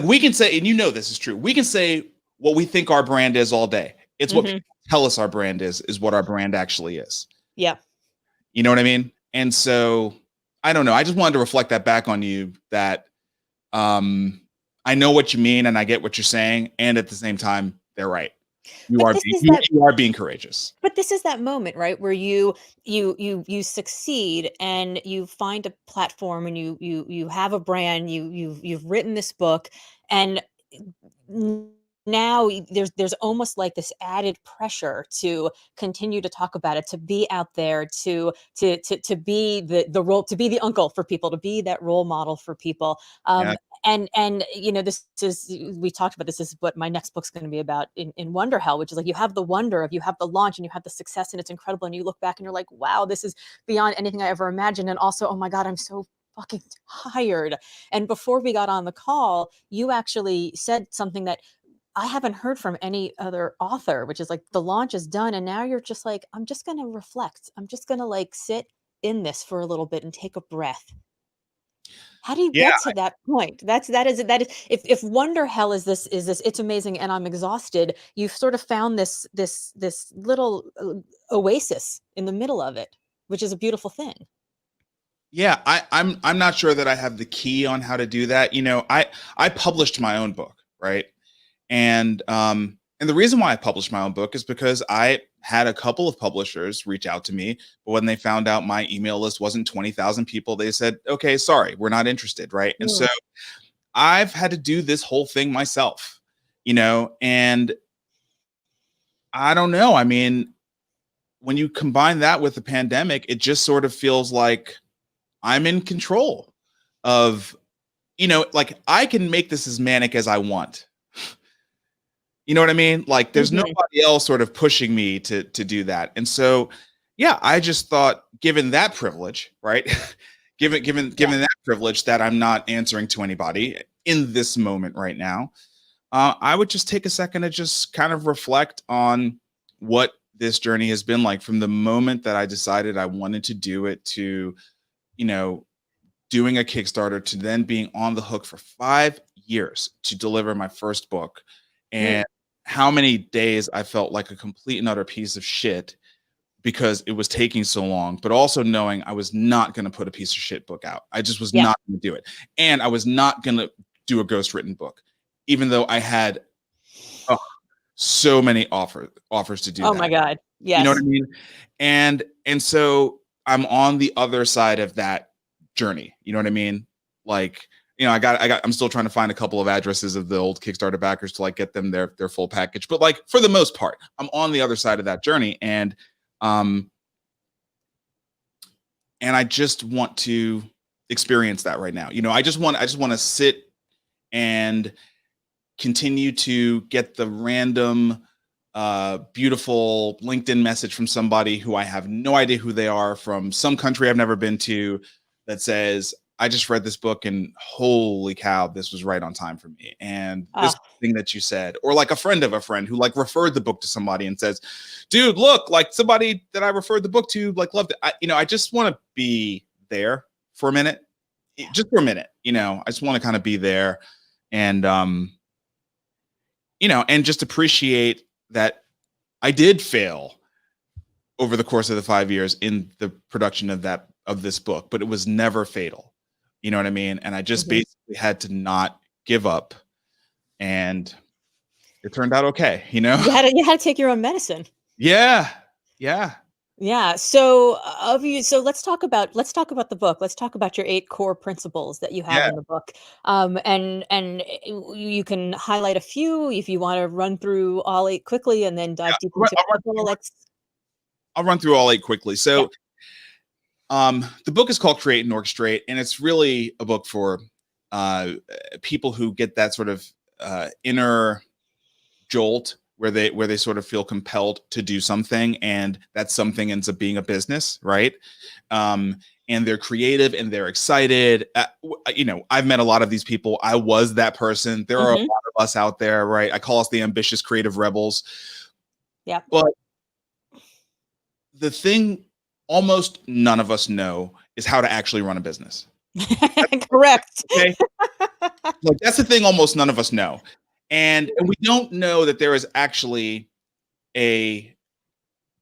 we can say, and you know this is true, we can say what we think our brand is all day. It's what people tell us our brand is what our brand actually is. Yeah. You know what I mean? And so I don't know. I just wanted to reflect that back on you, that I know what you mean and I get what you're saying. And at the same time, they're right. You are being courageous. But this is that moment, right, where you succeed and you find a platform and you have a brand, you've written this book, and now there's almost like this added pressure to continue to talk about it, to be out there, to be the role, to be the uncle for people, to be that role model for people. And you know, this is, we talked about this, is what my next book's going to be about in Wonder Hell, which is like, you have the wonder of, you have the launch and you have the success and it's incredible, and you look back and you're like, wow, this is beyond anything I ever imagined. And also, oh my God, I'm so fucking tired. And before we got on the call, you actually said something that I haven't heard from any other author, which is like, the launch is done and now you're just like, I'm just going to reflect. I'm just going to like sit in this for a little bit and take a breath. How do you get to that point? That is if Wonder Hell is this it's amazing and I'm exhausted, you've sort of found this little oasis in the middle of it, which is a beautiful thing. Yeah, I'm not sure that I have the key on how to do that. You know, I published my own book, right? And the reason why I published my own book is because I had a couple of publishers reach out to me, but when they found out my email list wasn't 20,000 people, they said, okay, sorry, we're not interested. Right. And so I've had to do this whole thing myself, you know, and I don't know. I mean, when you combine that with the pandemic, it just sort of feels like I'm in control of, you know, like I can make this as manic as I want. You know what I mean? Like, there's nobody else sort of pushing me to do that. And so, yeah, I just thought, given that privilege, right? given that privilege that I'm not answering to anybody in this moment right now, I would just take a second to just kind of reflect on what this journey has been like from the moment that I decided I wanted to do it, to, you know, doing a Kickstarter, to then being on the hook for 5 years to deliver my first book. And how many days I felt like a complete and utter piece of shit because it was taking so long, but also knowing I was not going to put a piece of shit book out. I just was not going to do it. And I was not going to do a ghostwritten book, even though I had so many offers to do that. Oh my God. Yes. You know what I mean? And so I'm on the other side of that journey. You know what I mean? Like, you know, I'm still trying to find a couple of addresses of the old Kickstarter backers to like get them their full package. But like, for the most part, I'm on the other side of that journey. And I just want to experience that right now. You know, I just want to sit and continue to get the random, beautiful LinkedIn message from somebody who I have no idea who they are, from some country I've never been to, that says, I just read this book and holy cow, this was right on time for me. And this thing that you said, or like a friend of a friend who like referred the book to somebody and says, dude, look, like somebody that I referred the book to, like, loved it. You know, I just want to be there for a minute, just for a minute, you know, I just want to kind of be there and, you know, and just appreciate that I did fail over the course of the 5 years in the production of this book, but it was never fatal. You know what I mean? And I just basically had to not give up, and it turned out okay. You know, you had to take your own medicine. Yeah. So let's talk about the book. Let's talk about your 8 core principles that you have in the book. And you can highlight a few if you want to run through all 8 quickly and then dive deep into a couple. I'll run through all 8 quickly. So, the book is called Create and Orchestrate, and it's really a book for people who get that sort of inner jolt where they sort of feel compelled to do something, and that something ends up being a business, right? And they're creative and they're excited. I've met a lot of these people. I was that person. There are a lot of us out there, right? I call us the ambitious creative rebels. Yeah. But the thing almost none of us know is how to actually run a business. Correct. Okay. Like, that's the thing almost none of us know. And we don't know that there is actually a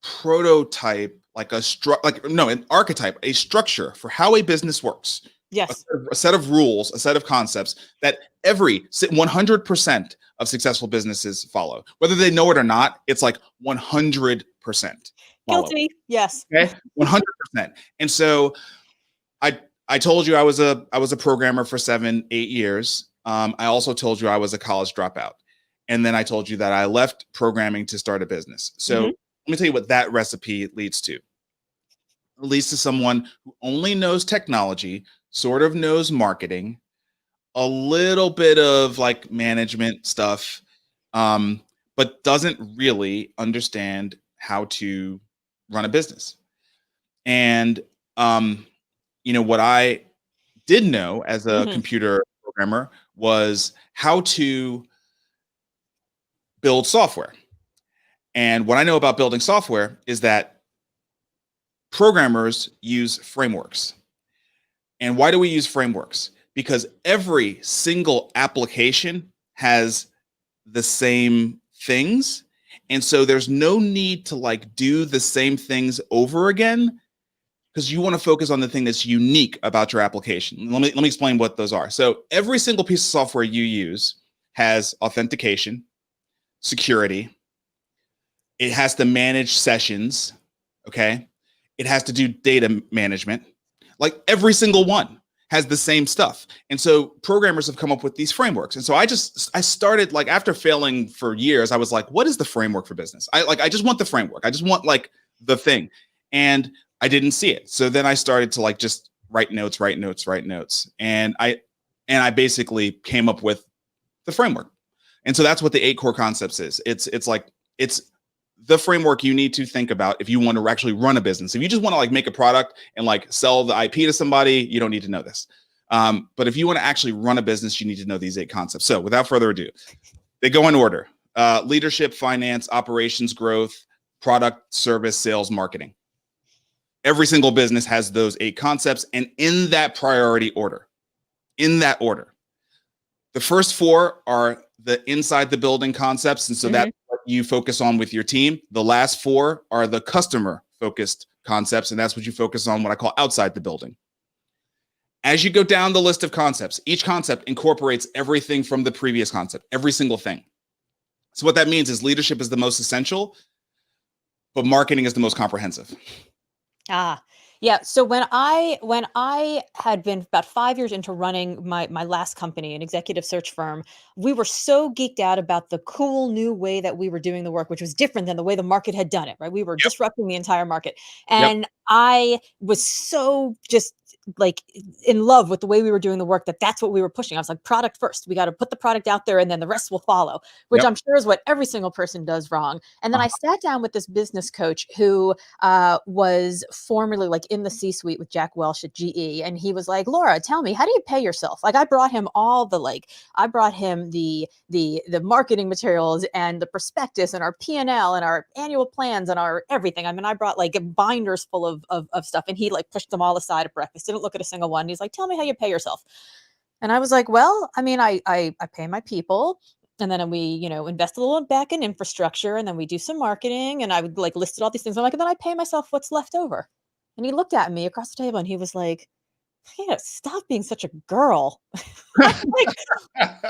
prototype, an archetype, a structure for how a business works. Yes. A set of rules, a set of concepts that every 100% of successful businesses follow. Whether they know it or not, it's like 100% follow. Guilty. Yes. Okay. 100%. And so I told you I was a programmer for 7-8 years. I also told you I was a college dropout. And then I told you that I left programming to start a business. So let me tell you what that recipe leads to. It leads to someone who only knows technology, sort of knows marketing, a little bit of like management stuff, but doesn't really understand how to run a business. And what I did know as a computer programmer was how to build software. And what I know about building software is that programmers use frameworks. And why do we use frameworks? Because every single application has the same things. And so there's no need to like do the same things over again, because you want to focus on the thing that's unique about your application. Let me explain what those are. So every single piece of software you use has authentication, security. It has to manage sessions. Okay. It has to do data management. Like every single one has the same stuff. And so programmers have come up with these frameworks. And so I started, like, after failing for years, I was like, what is the framework for business? I just want the framework. I just want like the thing. And I didn't see it. So then I started to like just write notes. And I basically came up with the framework. And so that's what the 8 core concepts is. It's the framework you need to think about if you want to actually run a business. If you just want to like make a product and like sell the IP to somebody, you don't need to know this. But if you want to actually run a business, you need to know these 8 concepts. So without further ado, they go in order: leadership, finance, operations, growth, product, service, sales, marketing. Every single business has those 8 concepts, and in that priority order, in that order. The first 4 are the inside the building concepts. And so that's what you focus on with your team. The last 4 are the customer focused concepts. And that's what you focus on, what I call outside the building. As you go down the list of concepts, each concept incorporates everything from the previous concept, every single thing. So what that means is leadership is the most essential, but marketing is the most comprehensive. Yeah. So when I had been about 5 years into running my last company, an executive search firm, we were so geeked out about the cool new way that we were doing the work, which was different than the way the market had done it, right? We were disrupting the entire market. And I was so just like in love with the way we were doing the work, that's what we were pushing. I was like, product first. We got to put the product out there and then the rest will follow, which I'm sure is what every single person does wrong. And then I sat down with this business coach who was formerly like in the C-suite with Jack Welch at GE. And he was like, Laura, tell me, how do you pay yourself? Like, I brought him the marketing materials and the prospectus and our P&L and our annual plans and our everything. I mean, I brought like binders full of stuff, and he like pushed them all aside at breakfast. Didn't look at a single one. He's like, tell me how you pay yourself. And I was like, well, I mean, I pay my people. And then we, invest a little back in infrastructure, and then we do some marketing, and I would like listed all these things. I'm like, and then I pay myself what's left over. And he looked at me across the table and he was like, yeah, stop being such a girl. Like,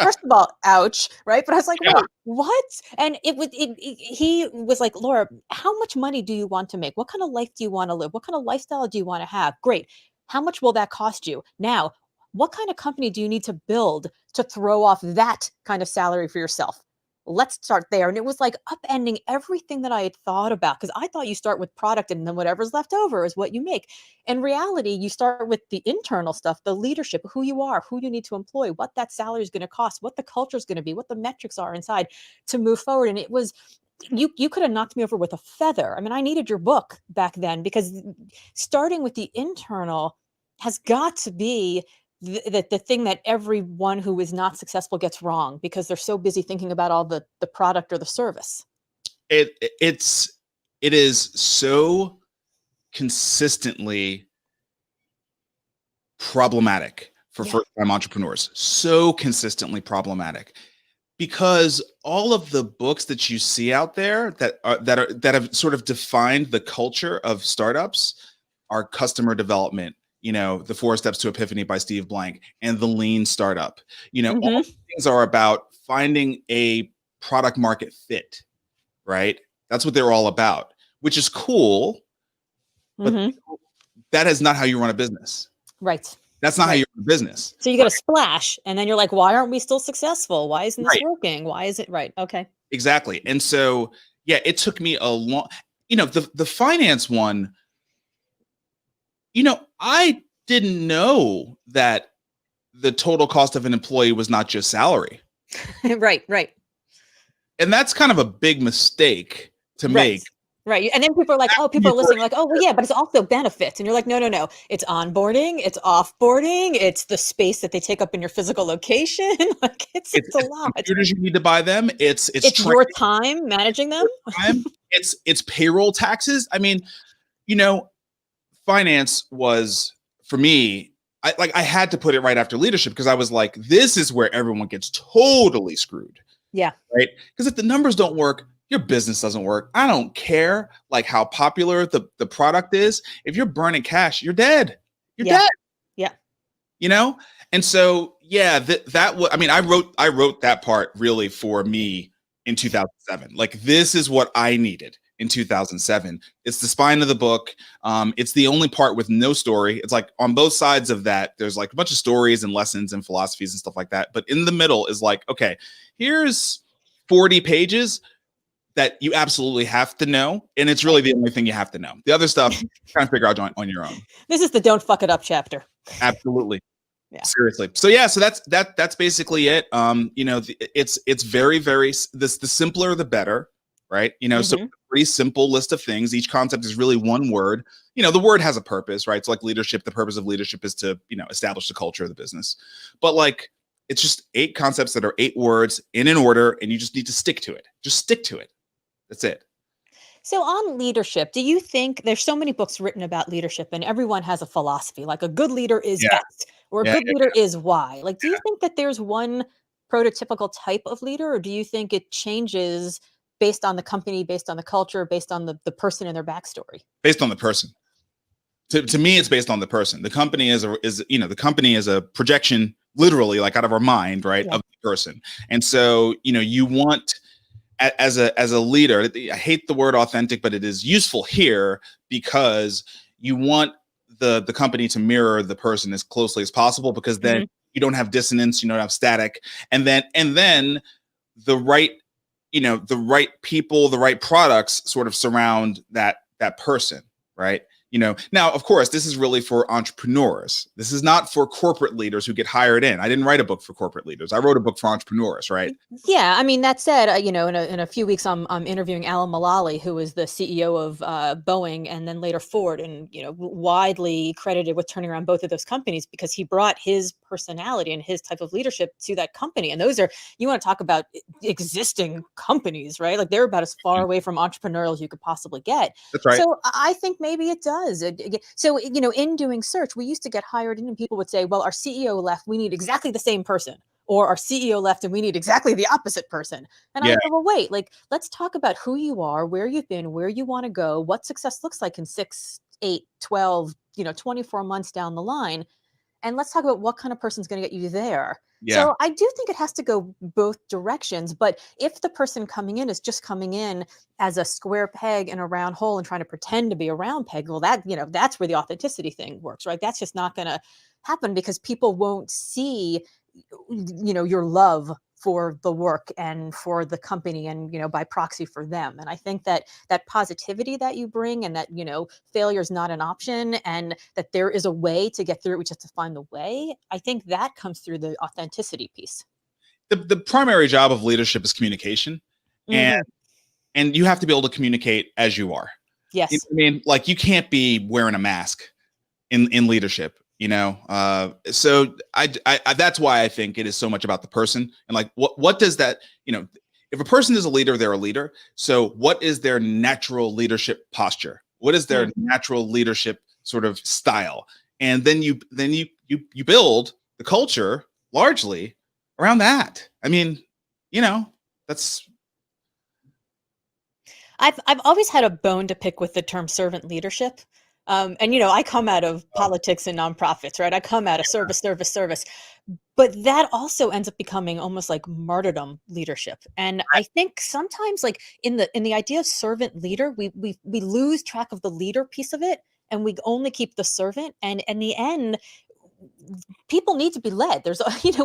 first of all, ouch, right? But I was like, wait, what? And he was like, Laura, how much money do you want to make? What kind of life do you want to live? What kind of lifestyle do you want to have? Great. How much will that cost you? Now, what kind of company do you need to build to throw off that kind of salary for yourself? let's start there. And it was like upending everything that I had thought about, because I thought you start with product and then whatever's left over is what you make. In reality, you start with the internal stuff, the leadership, who you are, who you need to employ, what that salary is going to cost, what the culture is going to be, what the metrics are inside to move forward. And it was, you could have knocked me over with a feather. I mean, I needed your book back then, because starting with the internal has got to be the thing that everyone who is not successful gets wrong, because they're so busy thinking about all the product or the service. It is so consistently problematic for first-time entrepreneurs. So consistently problematic, because all of the books that you see out there that have sort of defined the culture of startups are customer development. The 4 Steps to Epiphany by Steve Blank and the Lean Startup. All these things are about finding a product market fit, right? That's what they're all about, which is cool, but that is not how you run a business. Right. That's not how you run a business. So you get a splash, and then you're like, why aren't we still successful? Why isn't this working? Why is it right? Okay. Exactly. And so, yeah, it took me a long, the finance one, I didn't know that the total cost of an employee was not just salary. Right. And that's kind of a big mistake to make. Right. And then people are like, people are listening like, oh, well, yeah, but it's also benefits. And you're like, no. It's onboarding. It's offboarding. It's the space that they take up in your physical location. Like it's a lot. Computers you need to buy them. It's your time managing them. It's payroll taxes. I mean, finance was, for me, I had to put it right after leadership, because I was like, this is where everyone gets totally screwed. Yeah. Right. Because if the numbers don't work, your business doesn't work. I don't care like how popular the product is. If you're burning cash, you're dead. You're dead. Yeah. And so, yeah, I wrote that part really for me in 2007. Like, this is what I needed in 2007. It's the spine of the book. It's the only part with no story. It's like on both sides of that, there's like a bunch of stories and lessons and philosophies and stuff like that. But in the middle is like, okay, here's 40 pages that you absolutely have to know. And it's really the only thing you have to know. The other stuff, try and figure out on your own. This is the don't fuck it up chapter. Absolutely. Yeah. Seriously. So yeah, so that's basically it. It's very, very, the simpler, the better, right? So a pretty simple list of things. Each concept is really one word. The word has a purpose, right? So like leadership, the purpose of leadership is to, establish the culture of the business. But like, it's just 8 concepts that are 8 words in an order, and you just need to stick to it. Just stick to it. That's it. So on leadership, do you think there's so many books written about leadership, and everyone has a philosophy, like a good leader is X or a good leader is Y? Like, do you think that there's one prototypical type of leader, or do you think it changes based on the company, based on the culture, based on the person and their backstory? Based on the person. To me, it's based on the person. The company the company is a projection, literally, like out of our mind, right, of the person. And so, you want, as a leader, I hate the word authentic, but it is useful here, because you want the company to mirror the person as closely as possible, because then you don't have dissonance, you don't have static, and then the right people, the right products sort of surround that person, right? Now, of course, this is really for entrepreneurs. This is not for corporate leaders who get hired in. I didn't write a book for corporate leaders. I wrote a book for entrepreneurs, right? Yeah. I mean, that said, in a few weeks, I'm interviewing Alan Mulally, who is the CEO of Boeing and then later Ford, and, widely credited with turning around both of those companies, because he brought his personality and his type of leadership to that company. And those are, you want to talk about existing companies, right? Like, they're about as far away from entrepreneurial as you could possibly get. That's right. So I think maybe it does. So, in doing search, we used to get hired in and people would say, well, our CEO left, we need exactly the same person. Or our CEO left and we need exactly the opposite person. And I go, well, wait, like, let's talk about who you are, where you've been, where you want to go, what success looks like in 6, 8, 12, 24 months down the line. And let's talk about what kind of person's going to get you there. Yeah. So I do think it has to go both directions. But if the person coming in is just coming in as a square peg in a round hole and trying to pretend to be a round peg, well, that's where the authenticity thing works, right? That's just not going to happen, because people won't see, your love for the work and for the company and, by proxy for them. And I think that that positivity that you bring, and that, failure is not an option, and that there is a way to get through it, we just have to find the way. I think that comes through the authenticity piece. The primary job of leadership is communication, and Hmm. and you have to be able to communicate as you are. You Yes. know what I mean, like, you can't be wearing a mask in leadership. So that's why I think it is so much about the person, and like, what does that, if a person is a leader, they're a leader. So what is their natural leadership posture? What is their Mm. natural leadership sort of style? And then you build the culture largely around that. I mean, that's I've always had a bone to pick with the term servant leadership. And I come out of politics and nonprofits, right? I come out of service, service, service. But that also ends up becoming almost like martyrdom leadership. And I think sometimes, like, in the idea of servant leader, we lose track of the leader piece of it, and we only keep the servant. And in the end, people need to be led. There's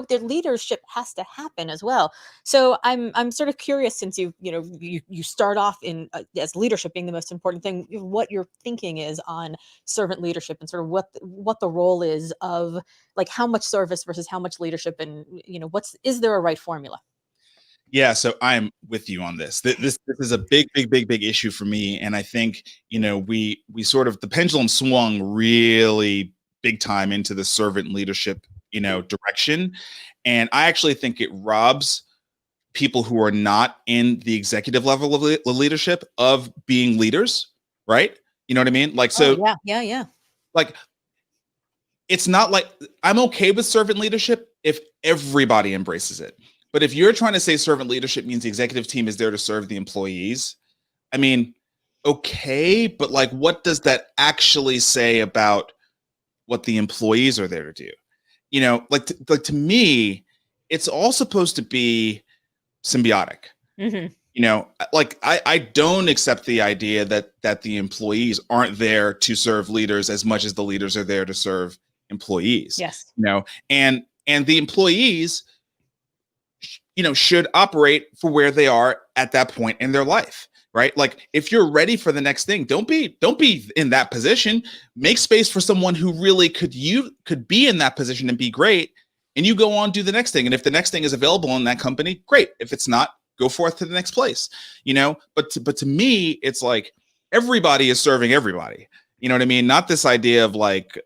their leadership has to happen as well. So I'm sort of curious, since you start off in as leadership being the most important thing, what your thinking is on servant leadership, and sort of what the role is of, like, how much service versus how much leadership, and is there a right formula? Yeah, so I'm with you on this. This is a big, big, big, big issue for me, and I think, we sort of, the pendulum swung really big time into the servant leadership, direction, and I actually think it robs people who are not in the executive level of leadership of being leaders, right? You know what I mean? Like, Oh, so, yeah, yeah, yeah. like, it's not like, I'm okay with servant leadership if everybody embraces it. But if you're trying to say servant leadership means the executive team is there to serve the employees, I mean, okay, but like, what does that actually say about what the employees are there to do? Like, to me, it's all supposed to be symbiotic. Hmm. Like, I don't accept the idea that the employees aren't there to serve leaders as much as the leaders are there to serve employees. Yes. And the employees, should operate for where they are at that point in their life, right? Like, if you're ready for the next thing, don't be in that position. Make space for someone who really could be in that position and be great, and you go on, do the next thing. And if the next thing is available in that company, great. If it's not, go forth to the next place. But to me, it's like, everybody is serving everybody. You know what I mean? Not this idea of like,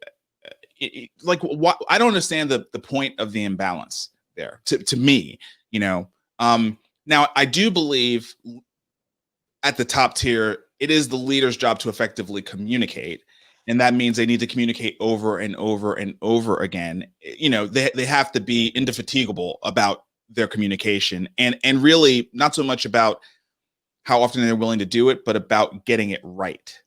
what, I don't understand the point of the imbalance there, to me. you know Now, I do believe at the top tier, it is the leader's job to effectively communicate, and that means they need to communicate over and over and over again. They have to be indefatigable about their communication, and really not so much about how often they're willing to do it, but about getting it right.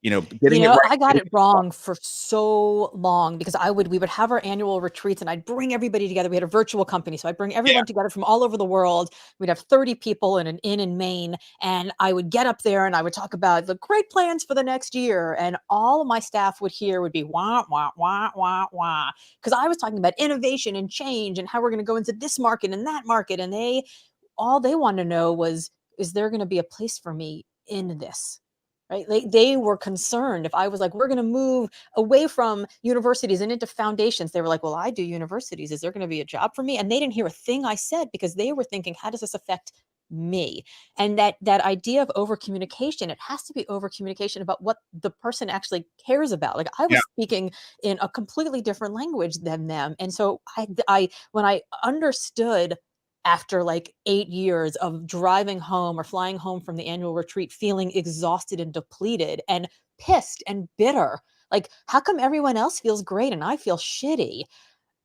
Getting it I got right. it wrong for so long, because we would have our annual retreats, and I'd bring everybody together. We had a virtual company, so I'd bring Yeah. everyone together from all over the world. We'd have 30 people in an inn in Maine, and I would get up there and I would talk about the great plans for the next year, and all of my staff would be wah wah wah wah wah, because I was talking about innovation and change and how we're going to go into this market and that market, and they wanted to know was, is there going to be a place for me in this? Right? They were concerned if I was like, we're going to move away from universities and into foundations. They were like, well, I do universities. Is there going to be a job for me? And they didn't hear a thing I said, because they were thinking, how does this affect me? And that idea of over communication, it has to be over communication about what the person actually cares about. Like, I Yeah. was speaking in a completely different language than them. And so I when I understood, after like 8 years of driving home or flying home from the annual retreat, feeling exhausted and depleted and pissed and bitter. Like, how come everyone else feels great and I feel shitty?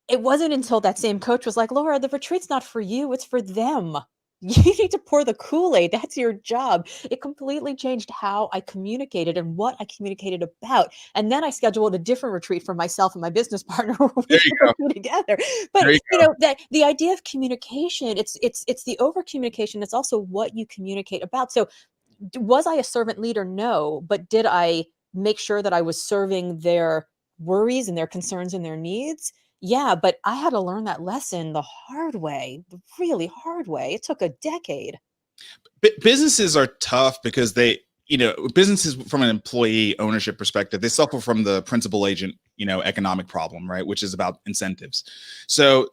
It wasn't until that same coach was like, "Laura, the retreat's not for you, it's for them. You need to pour the Kool-Aid. That's your job." It completely changed how I communicated and what I communicated about. And then I scheduled a different retreat for myself and my business partner where we There you could go. be together. There But you go. that the idea of communication, it's the over communication. It's also what you communicate about. So was I a servant leader? No. But did I make sure that I was serving their worries and their concerns and their needs? Yeah, but I had to learn that lesson the hard way, the really hard way. It took a decade. Businesses are tough because businesses from an employee ownership perspective, they suffer from the principal agent, economic problem, right? Which is about incentives. So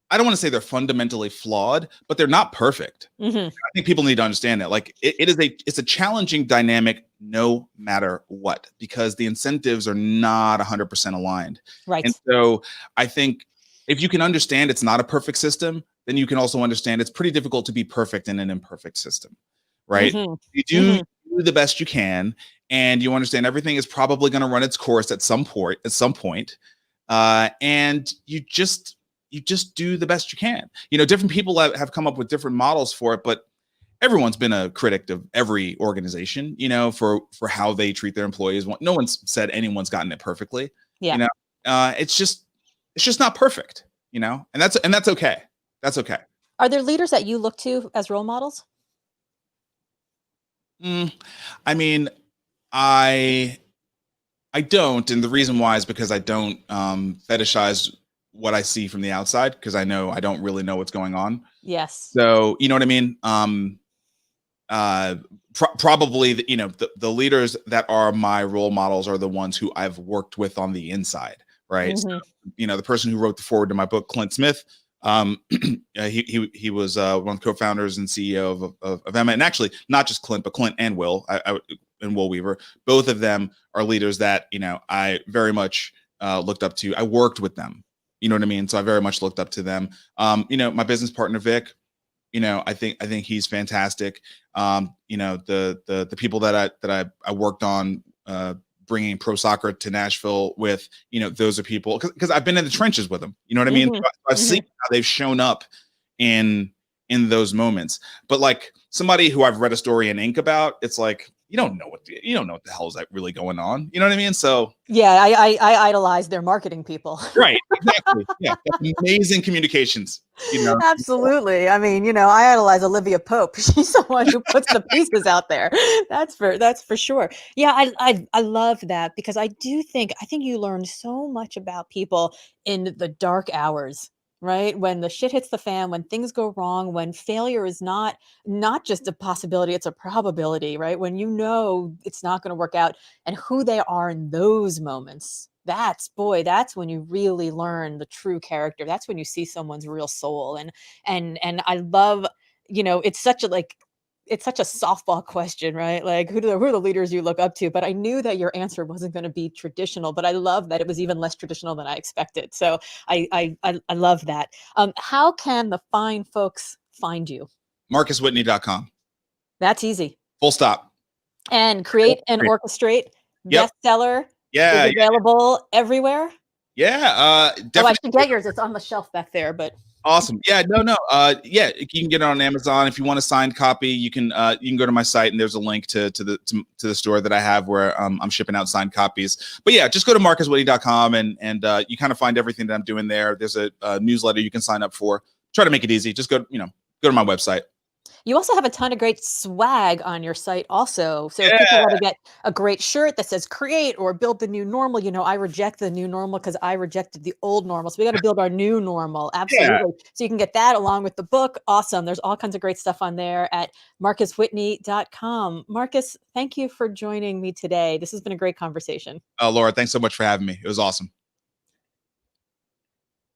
I don't want to say they're fundamentally flawed, but they're not perfect. Mhm. I think people need to understand that. Like it's a challenging dynamic no matter what, because the incentives are not 100% aligned. And Right. so I think if you can understand it's not a perfect system, then you can also understand it's pretty difficult to be perfect in an imperfect system, right? Mhm. You do Mhm. the best you can, and you understand everything is probably going to run its course at some point. And you just do the best you can. Different people have come up with different models for it, but everyone's been a critic of every organization, for how they treat their employees. No one's said anyone's gotten it perfectly. Yeah. You know, it's just not perfect. And that's okay. That's okay. Are there leaders that you look to as role models? Mm, I mean, I I don't, and the reason why is because I don't fetishize what I see from the outside, because I know I don't really know what's going on. Yes. So you know what I mean. Uh, Probably the leaders that are my role models are the ones who I've worked with on the inside, right? So, Mhm. the person who wrote the forward to my book, Clint Smith, he was one of the co-founders and CEO of Emma, and actually not just Clint, but Clint and Will, and Will Weaver. Both of them are leaders that I very much looked up to. I worked with them, you know what I mean. So I very much looked up to them. My business partner Vic, I think he's fantastic. The people that I worked on bringing pro soccer to Nashville with, those are people, because I've been in the trenches with them. You know what I mean? Mhm. So I've seen Mhm. how they've shown up in those moments. But like somebody who I've read a story in ink about, it's like you don't know what the hell is that really going on. You know what I mean? So Yeah, I idolize their marketing people. right, exactly, yeah, that's amazing communications. You know, Absolutely. I mean, I idolize Olivia Pope. She's the one who puts the pieces out there. That's for sure. Yeah, I love that, because I think you learn so much about people in the dark hours, right? When the shit hits the fan, when things go wrong, when failure is not just a possibility, it's a probability, right? When it's not going to work out, and who they are in those moments. That's when you really learn the true character. That's when you see someone's real soul. And I love, it's such a softball question, right? Like, who are the leaders you look up to? But I knew that your answer wasn't going to be traditional, but I love that it was even less traditional than I expected. So I love that. How can the fine folks find you? MarcusWhitney.com. That's easy. Full stop. And Create and Orchestrate Yep. bestseller is Yeah. Yeah. available everywhere. Yeah. Oh, I Definitely. should get yours. It's on the shelf back there, but Awesome. Yeah. No. No. Yeah. You can get it on Amazon. If you want a signed copy, you can go to my site, and there's a link to the store that I have where I'm shipping out signed copies. But yeah, just go to MarcusWhitney.com, and you kind of find everything that I'm doing there. There's a newsletter you can sign up for. Try to make it easy. Just go to my website. you also have a ton of great swag on your site also. So if people Yeah. want to get a great shirt that says create or build the new normal, I reject the new normal because I rejected the old normal. So we got to build our new normal. Yeah. Absolutely. So you can get that along with the book. Awesome. There's all kinds of great stuff on there at marcuswhitney.com. Marcus, thank you for joining me today. This has been a great conversation. Laura, thanks so much for having me. It was awesome.